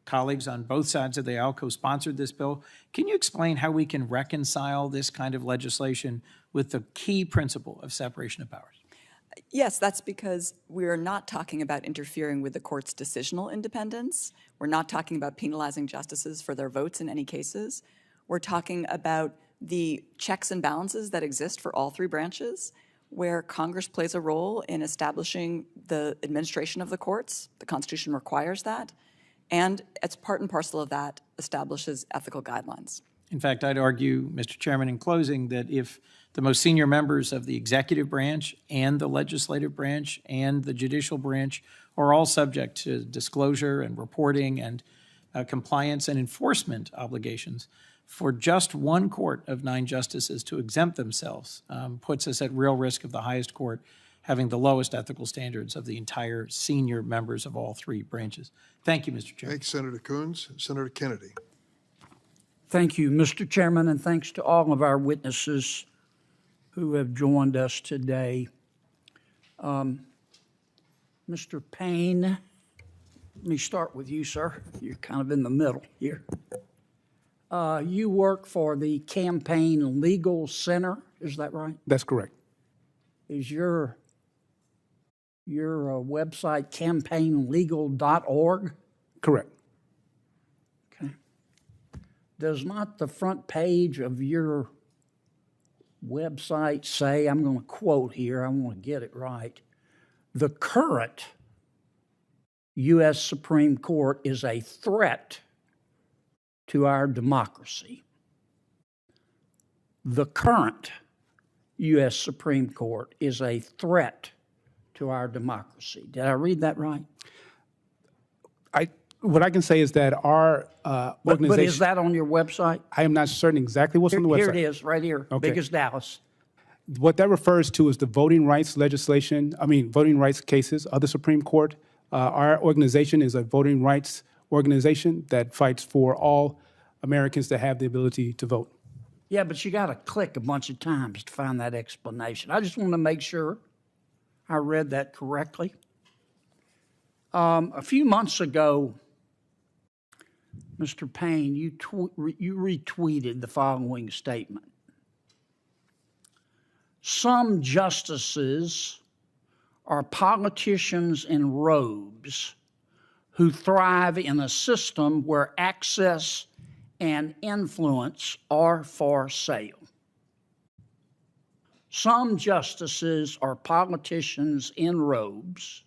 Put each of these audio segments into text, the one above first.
Colleagues on both sides of the aisle co-sponsored this bill. Can you explain how we can reconcile this kind of legislation with the key principle of separation of powers? Yes, that's because we're not talking about interfering with the court's decisional independence. We're not talking about penalizing justices for their votes in any cases. We're talking about the checks and balances that exist for all three branches, where Congress plays a role in establishing the administration of the courts. The Constitution requires that. And as part and parcel of that, establishes ethical guidelines. In fact, I'd argue, Mr. Chairman, in closing, that if the most senior members of the executive branch and the legislative branch and the judicial branch are all subject to disclosure and reporting and compliance and enforcement obligations, for just one court of 9 justices to exempt themselves puts us at real risk of the highest court having the lowest ethical standards of the entire senior members of all 3 branches. Thank you, Mr. Chairman. Thank you, Senator Coons. Senator Kennedy. Thank you, Mr. Chairman, and thanks to all of our witnesses who have joined us today. Mr. Payne, let me start with you, sir. You're kind of in the middle here. You work for the Campaign Legal Center, is that right? That's correct. Is your website campaignlegal.org? Correct. Okay. Does not the front page of your website say, I'm going to quote here, I want to get it right, the current U.S. Supreme Court is a threat to our democracy? The current U.S. Supreme Court is a threat to our democracy. Did I read that right? What I can say is that our organization... But is that on your website? I am not certain exactly what's on the website. Here it is, right here, Okay. big as Dallas. What that refers to is the voting rights voting rights cases of the Supreme Court. Our organization is a voting rights organization that fights for all Americans to have the ability to vote. Yeah, but you got to click a bunch of times to find that explanation. I just want to make sure I read that correctly. A few months ago, Mr. Payne, you retweeted the following statement. Some justices are politicians in robes who thrive in a system where access and influence are for sale. Some justices are politicians in robes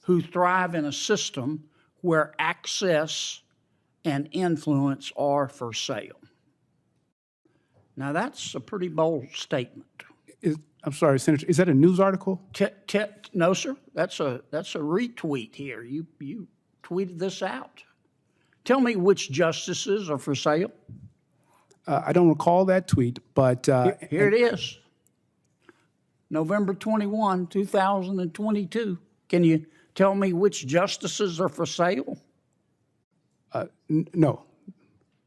who thrive in a system where access and influence are for sale. Now, that's a pretty bold statement. I'm sorry, Senator, is that a news article? No, sir. That's a retweet here. You tweeted this out. Tell me which justices are for sale. I don't recall that tweet, but... Here it is. November 21, 2022. Can you tell me which justices are for sale? No.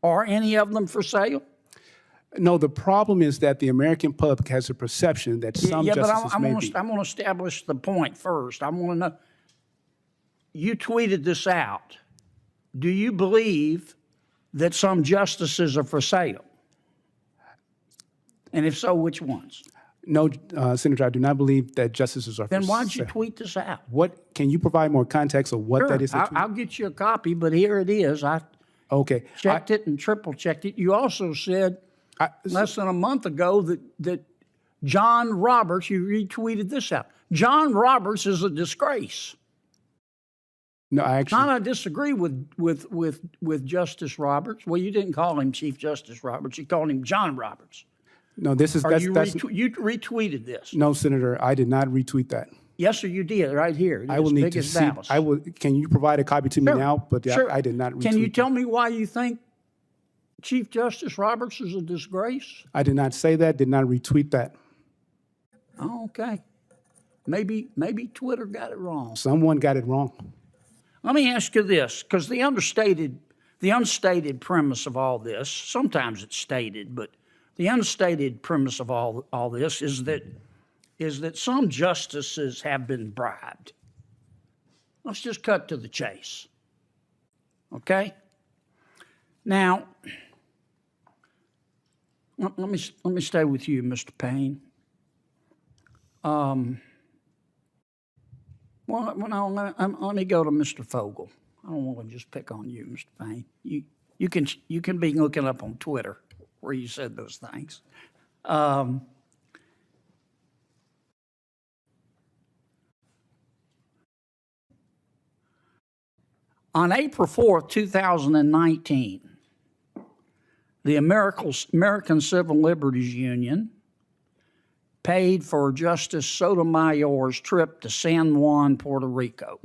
Are any of them for sale? No, the problem is that the American public has a perception that some justices may be. I'm going to establish the point first. I want to know, you tweeted this out. Do you believe that some justices are for sale? And if so, which ones? No, Senator, I do not believe that justices are for sale. Then why'd you tweet this out? Can you provide more context of what that is? I'll get you a copy, but here it is. I checked it and triple checked it. You also said less than a month ago that John Roberts, you retweeted this out. John Roberts is a disgrace. No, I actually... Not I disagree with Justice Roberts. Well, you didn't call him Chief Justice Roberts. You called him John Roberts. No, this is... You retweeted this. No, Senator, I did not retweet that. Yes, sir, you did, right here. I will need to see... Can you provide a copy to me now? But sure. I did not retweet. Can you tell me why you think Chief Justice Roberts is a disgrace? I did not say that, did not retweet that. Oh, okay. Maybe Twitter got it wrong. Someone got it wrong. Let me ask you this, because the unstated premise of all this, sometimes it's stated, but the unstated premise of all this is that some justices have been bribed. Let's just cut to the chase. Okay? Now, let me stay with you, Mr. Payne. Well, let me go to Mr. Fogel. I don't want to just pick on you, Mr. Payne. You can be looking up on Twitter where you said those things. On April 4th, 2019, the American Civil Liberties Union paid for Justice Sotomayor's trip to San Juan, Puerto Rico.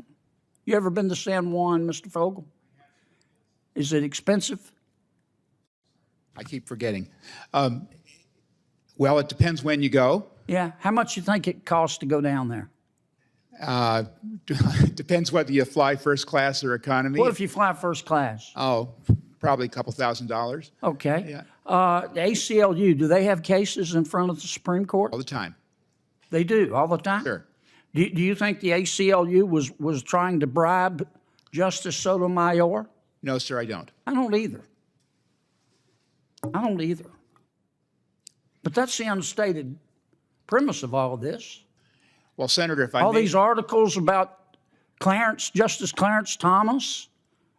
You ever been to San Juan, Mr. Fogel? Is it expensive? I keep forgetting. Well, it depends when you go. Yeah. How much you think it costs to go down there? Depends whether you fly first class or economy. What if you fly first class? Oh, probably a couple $1,000s Okay. Yeah. The ACLU, do they have cases in front of the Supreme Court? all the time. They do, all the time? Sure. Do you think the ACLU was trying to bribe Justice Sotomayor? No, sir, I don't. I don't either. I don't either. But that's the unstated premise of all of this. Well, Senator, if I All may, these articles about Justice Clarence Thomas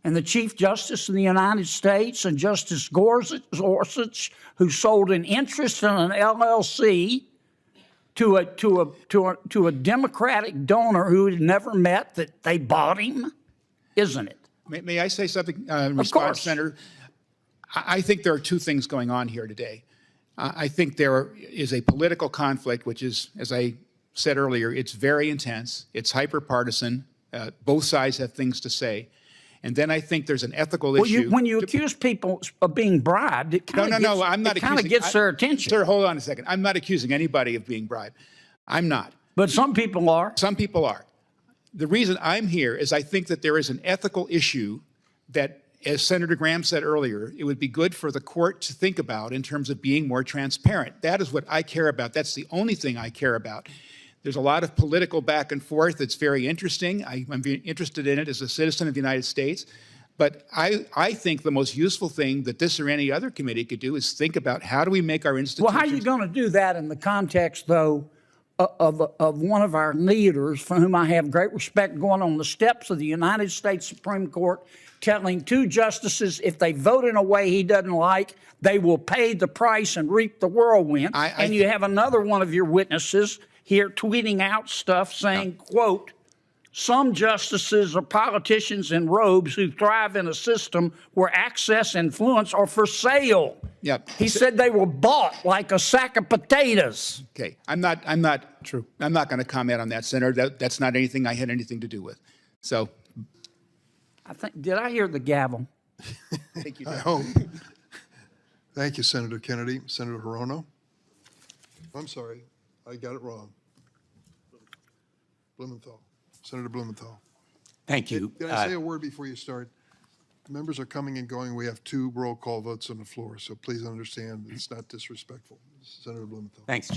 and the Chief Justice in the United States and Justice Gorsuch, who sold an interest in an LLC to a Democratic donor who had never met, that they bought him, isn't it? may I say something in Of response, course. Senator? I think there are two things going on here today. I think there is a political conflict, which is, as I said earlier, it's very intense. It's hyper-partisan. Both sides have things to say. And then I think there's an ethical issue. When you accuse people of being bribed, it kind of No, I'm not accusing. gets their attention. Sir, hold on a second. I'm not accusing anybody of being bribed. I'm not. But some people are. Some people are. The reason I'm here is I think that there is an ethical issue that, as Senator Graham said earlier, it would be good for the court to think about in terms of being more transparent. That is what I care about. That's the only thing I care about. There's a lot of political back and forth. It's very interesting. I'm very interested in it as a citizen of the United States. But I think the most useful thing that this or any other committee could do is think about how do we make our institutions. Well, how are you going to do that in the context, though, of one of our leaders, for whom I have great respect, going on the steps of the United States Supreme Court, telling two justices if they vote in a way he doesn't like, they will pay the price and reap the whirlwind. And you have another one of your witnesses here tweeting out stuff saying, quote, some justices are politicians in robes who thrive in a system where access and influence are for sale. Yep. He said they were bought like a sack of potatoes. Okay, I'm not going to comment on that, Senator. That's not anything I had anything to do with. So, Did I hear the gavel? thank you. I hope. Thank you, Senator Kennedy. Senator Hirono? I'm sorry, I got it wrong. Blumenthal. Senator Blumenthal. Thank you. Can I say a word before you start? Members are coming and going. We have 2 roll call votes on the floor, so please understand it's not disrespectful. Senator Blumenthal. Thanks,